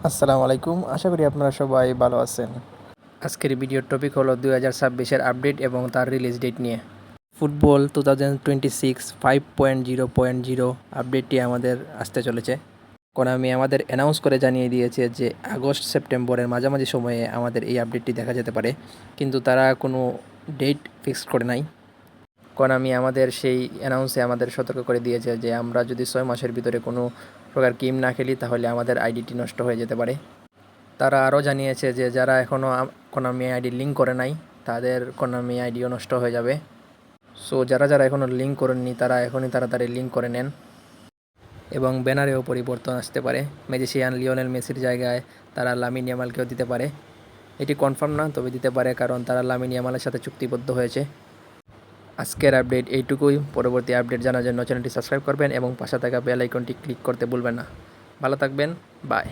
আসসালামু আলাইকুম। আশা করি আপনারা সবাই ভালো আছেন। আজকের ভিডিওর টপিক হলো 2026 এর আপডেট এবং তার রিলিজ ডেট নিয়ে। ফুটবল 2026 5.0.0 আপডেটটি আমাদের আসতে চলেছে। কোনামি আমাদের অ্যানাউন্স করে জানিয়ে দিয়েছে যে আগস্ট সেপ্টেম্বরের মাঝামাঝি সময়ে আমাদের এই আপডেটটি দেখা যেতে পারে, কিন্তু তারা কোনো ডেট ফিক্সড করে নাই। কোনামি আমাদের সেই অ্যানাউন্সে আমাদের সতর্ক করে দিয়েছে যে আমরা যদি 6 মাসের ভিতরে কোনো প্রকার গেম না খেলি তাহলে আমাদের আইডিটি নষ্ট হয়ে যেতে পারে। তারা আরও জানিয়েছে যে যারা এখনও কোনামি আইডি লিঙ্ক করে নাই তাদের কোনামি আইডিও নষ্ট হয়ে যাবে। সো যারা যারা এখনও লিঙ্ক করেননি তারা এখনই তাড়াতাড়ি লিঙ্ক করে নেন। এবং ব্যানারেও পরিবর্তন আসতে পারে। ম্যাজিশিয়ান লিওনেল মেসির জায়গায় তারা লামিন ইয়ামালকেও দিতে পারে। এটি কনফার্ম না, তবে দিতে পারে, কারণ তারা লামিন ইয়ামালের সাথে চুক্তিবদ্ধ হয়েছে। আজকের আপডেট এইটুকুই। পরবর্তী আপডেট জানার জন্য চ্যানেলটি সাবস্ক্রাইব করবেন এবং পাশে থাকা বেল আইকনটি ক্লিক করতে ভুলবেন না। ভালো থাকবেন। বাই।